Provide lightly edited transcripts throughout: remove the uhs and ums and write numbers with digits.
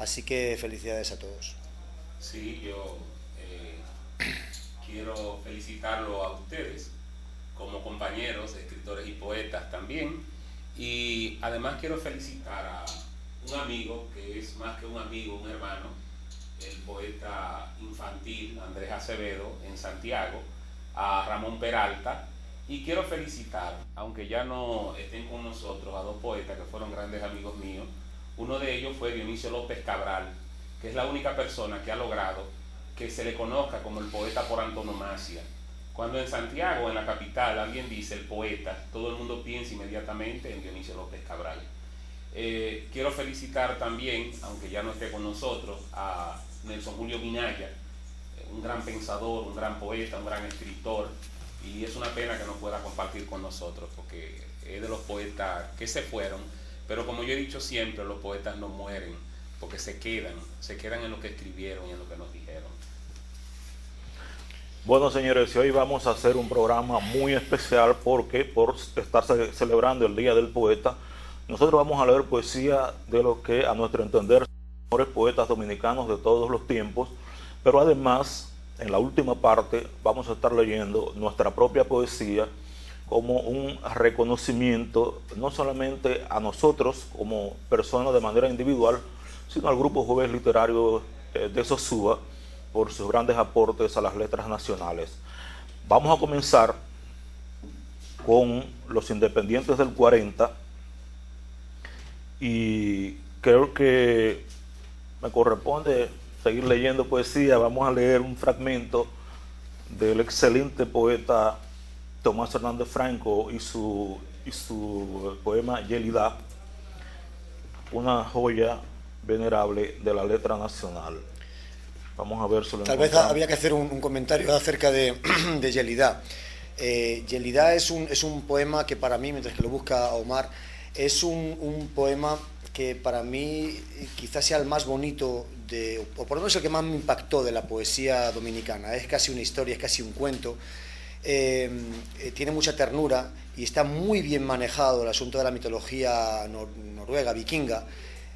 Así que felicidades a todos. Sí, yo quiero felicitarlo a ustedes como compañeros, escritores y poetas también. Y además quiero felicitar a un amigo que es más que un amigo, un hermano, el poeta infantil Andrés Acevedo en Santiago, a Ramón Peralta. Y quiero felicitar, aunque ya no estén con nosotros, a dos poetas que fueron grandes amigos míos. Uno de ellos fue Dionisio López Cabral, que es la única persona que ha logrado que se le conozca como el poeta por antonomasia. Cuando en Santiago, en la capital, alguien dice el poeta, todo el mundo piensa inmediatamente en Dionisio López Cabral. Quiero felicitar también, aunque ya no esté con nosotros, a Nelson Julio Minaya, un gran pensador, un gran poeta, un gran escritor, y es una pena que no pueda compartir con nosotros, porque es de los poetas que se fueron, pero como yo he dicho siempre, los poetas no mueren, porque se quedan en lo que escribieron y en lo que nos dijeron. Bueno, señores, hoy vamos a hacer un programa muy especial porque por estar celebrando el Día del Poeta, nosotros vamos a leer poesía de lo que a nuestro entender son los mejores poetas dominicanos de todos los tiempos, pero además, en la última parte, vamos a estar leyendo nuestra propia poesía como un reconocimiento no solamente a nosotros como personas de manera individual, sino al Grupo Juvenil Literario de Sosúa, por sus grandes aportes a las letras nacionales. Vamos a comenzar con Los Independientes del 40 y creo que me corresponde seguir leyendo poesía. Vamos a leer un fragmento del excelente poeta Tomás Hernández Franco y su poema Yelida, una joya venerable de la letra nacional. Vamos a ver si lo Tal vez encontramos. había que hacer un comentario acerca de Yelida. Yelida es un poema que para mí, mientras que lo busca Omar, es un poema que para mí quizás sea el más bonito, o por lo menos el que más me impactó de la poesía dominicana. Es casi una historia, es casi un cuento. Tiene mucha ternura y está muy bien manejado el asunto de la mitología noruega, vikinga,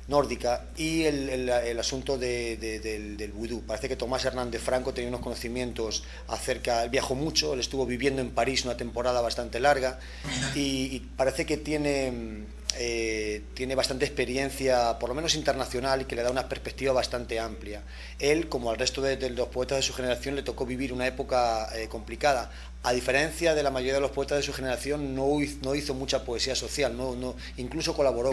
nórdica, y el asunto del vudú. Parece que Tomás Hernández Franco tenía unos conocimientos acerca, él viajó mucho, él estuvo viviendo en París una temporada bastante larga y parece que tiene bastante experiencia, por lo menos internacional, y que le da una perspectiva bastante amplia. Él, como al resto de los poetas de su generación, le tocó vivir una época complicada. A diferencia de la mayoría de los poetas de su generación, no hizo mucha poesía social, incluso colaboró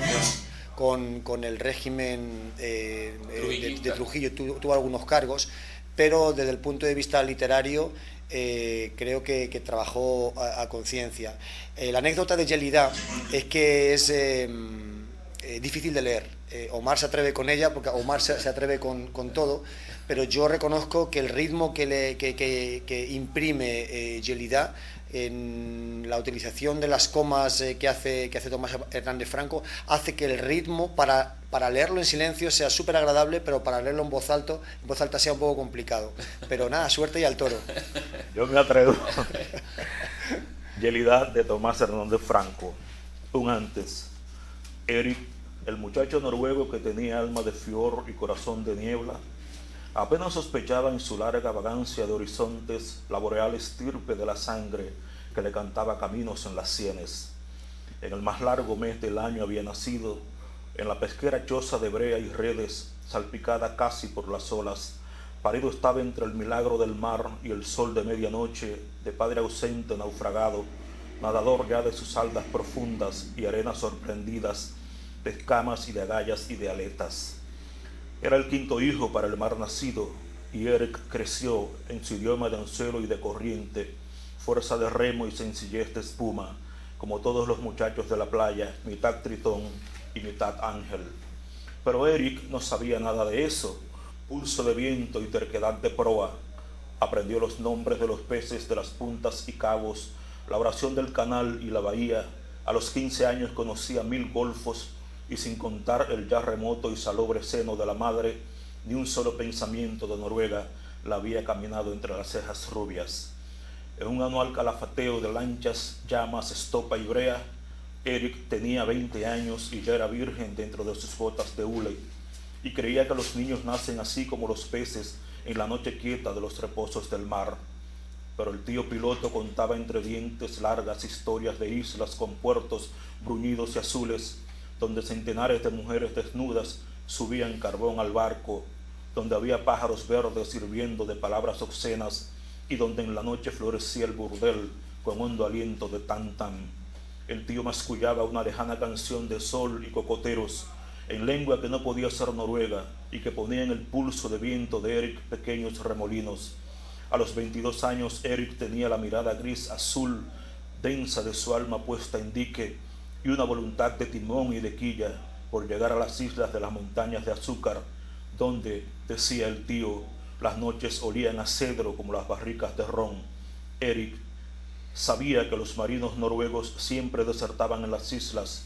con el régimen de Trujillo, tuvo algunos cargos, pero desde el punto de vista literario creo que trabajó a conciencia. La anécdota de Yelida es que es difícil de leer. Omar se atreve con ella, porque Omar se atreve con todo, pero yo reconozco que el ritmo que imprime Yelida, en la utilización de las comas que hace Tomás Hernández Franco, hace que el ritmo para leerlo en silencio sea súper agradable, pero para leerlo en voz alta sea un poco complicado. Pero nada, suerte y al toro. Yo me atrevo. Yelida de Tomás Hernández Franco. Un antes. Eric, el muchacho noruego que tenía alma de fior y corazón de niebla, apenas sospechaba en su larga vagancia de horizontes la boreal estirpe de la sangre que le cantaba caminos en las sienes. En el más largo mes del año había nacido, en la pesquera choza de brea y redes, salpicada casi por las olas. Parido estaba entre el milagro del mar y el sol de medianoche, de padre ausente naufragado, nadador ya de sus aldas profundas y arenas sorprendidas, de escamas y de agallas y de aletas. Era el quinto hijo para el mar nacido, y Eric creció en su idioma de anzuelo y de corriente, fuerza de remo y sencillez de espuma, como todos los muchachos de la playa, mitad tritón y mitad ángel. Pero Eric no sabía nada de eso. Pulso de viento y terquedad de proa. Aprendió los nombres de los peces de las puntas y cabos, la oración del canal y la bahía. A los 15 años conocía 1000 golfos, y sin contar el ya remoto y salobre seno de la madre, ni un solo pensamiento de Noruega la había caminado entre las cejas rubias. En un anual calafateo de lanchas, llamas, estopa y brea, Eric tenía 20 años y ya era virgen dentro de sus botas de hule. y creía que los niños nacen así como los peces en la noche quieta de los reposos del mar. Pero el tío piloto contaba entre dientes largas historias de islas con puertos bruñidos y azules, donde centenares de mujeres desnudas subían carbón al barco, donde había pájaros verdes sirviendo de palabras obscenas y donde en la noche florecía el burdel con hondo aliento de tan-tan. El tío mascullaba una lejana canción de sol y cocoteros en lengua que no podía ser noruega y que ponía en el pulso de viento de Eric pequeños remolinos. A los 22 años Eric tenía la mirada gris azul densa de su alma puesta en dique y una voluntad de timón y de quilla por llegar a las islas de las montañas de azúcar, donde, decía el tío, las noches olían a cedro como las barricas de ron. Eric sabía que los marinos noruegos siempre desertaban en las islas,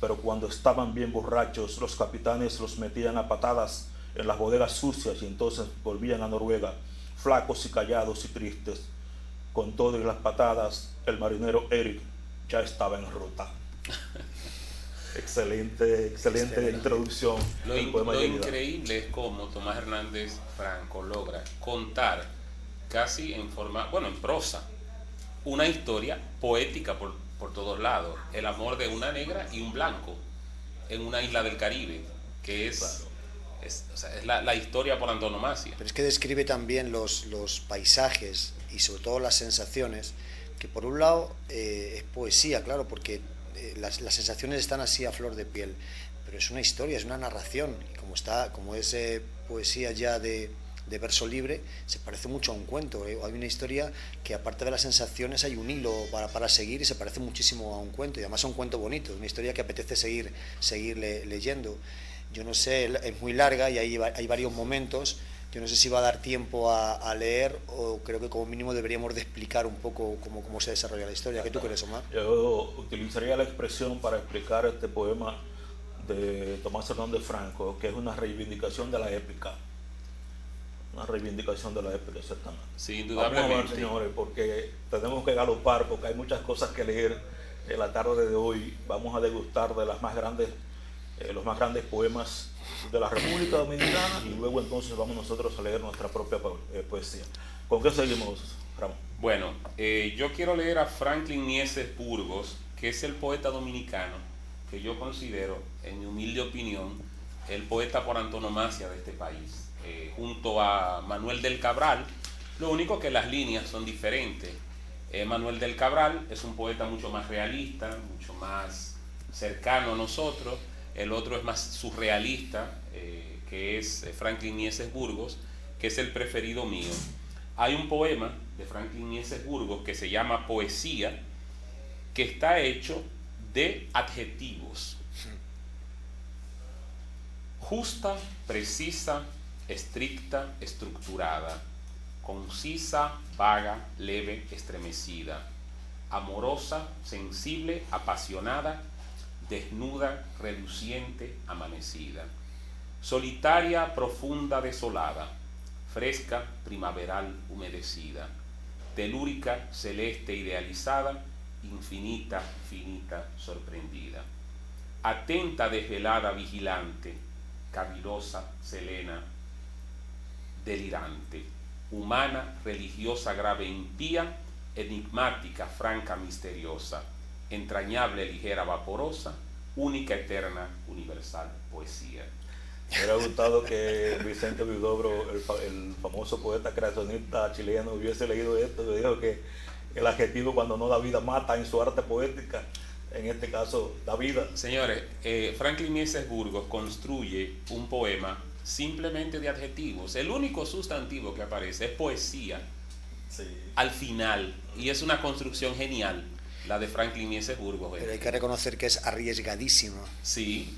pero cuando estaban bien borrachos, los capitanes los metían a patadas en las bodegas sucias y entonces volvían a Noruega, flacos y callados y tristes. Con todo y las patadas, el marinero Eric ya estaba en ruta. Excelente introducción. Lo increíble es cómo Tomás Hernández Franco logra contar casi en forma, en prosa, una historia poética por todos lados. El amor de una negra y un blanco en una isla del Caribe, que es la historia por antonomasia. Pero es que describe también los paisajes y sobre todo las sensaciones, que por un lado es poesía, claro, porque las sensaciones están así a flor de piel, pero es una historia, es una narración, y como es poesía ya de verso libre, se parece mucho a un cuento. Hay una historia que aparte de las sensaciones hay un hilo para seguir y se parece muchísimo a un cuento, y además es un cuento bonito, una historia que apetece seguir leyendo. Yo no sé, es muy larga y hay varios momentos. Yo no sé si va a dar tiempo a leer, o creo que como mínimo deberíamos de explicar un poco cómo se desarrolla la historia. ¿Qué tú crees, Omar? Yo utilizaría la expresión para explicar este poema de Tomás Hernández Franco, que es una reivindicación de la épica. Una reivindicación de la épica, exactamente. Sí, indudablemente. Vamos a ver, señores, porque tenemos que galopar, porque hay muchas cosas que leer en la tarde de hoy. Vamos a degustar de los más grandes poemas de la República Dominicana y luego entonces vamos nosotros a leer nuestra propia poesía. ¿Con qué seguimos, Ramón? Bueno, yo quiero leer a Franklin Mieses Burgos, que es el poeta dominicano que yo considero, en mi humilde opinión, el poeta por antonomasia de este país. Junto a Manuel del Cabral, lo único que las líneas son diferentes. Manuel del Cabral es un poeta mucho más realista, mucho más cercano a nosotros. El otro es más surrealista, que es Franklin Mieses Burgos, que es el preferido mío. Hay un poema de Franklin Mieses Burgos que se llama Poesía, que está hecho de adjetivos. Justa, precisa, estricta, estructurada, concisa, vaga, leve, estremecida, amorosa, sensible, apasionada, desnuda, reluciente, amanecida, solitaria, profunda, desolada, fresca, primaveral, humedecida, telúrica, celeste, idealizada, infinita, finita, sorprendida, atenta, desvelada, vigilante, cavilosa, serena, delirante, humana, religiosa, grave, impía, enigmática, franca, misteriosa, entrañable, ligera, vaporosa, única, eterna, universal, poesía. Me hubiera gustado que Vicente Huidobro, el famoso poeta creacionista chileno, hubiese leído esto. Me dijo que el adjetivo cuando no da vida mata en su arte poética. En este caso, da vida. Señores, Franklin Mieses Burgos construye un poema simplemente de adjetivos. El único sustantivo que aparece es poesía, sí, al final, y es una construcción genial la de Franklin Mieses Burgos. Pero hay que reconocer que es arriesgadísimo. Sí.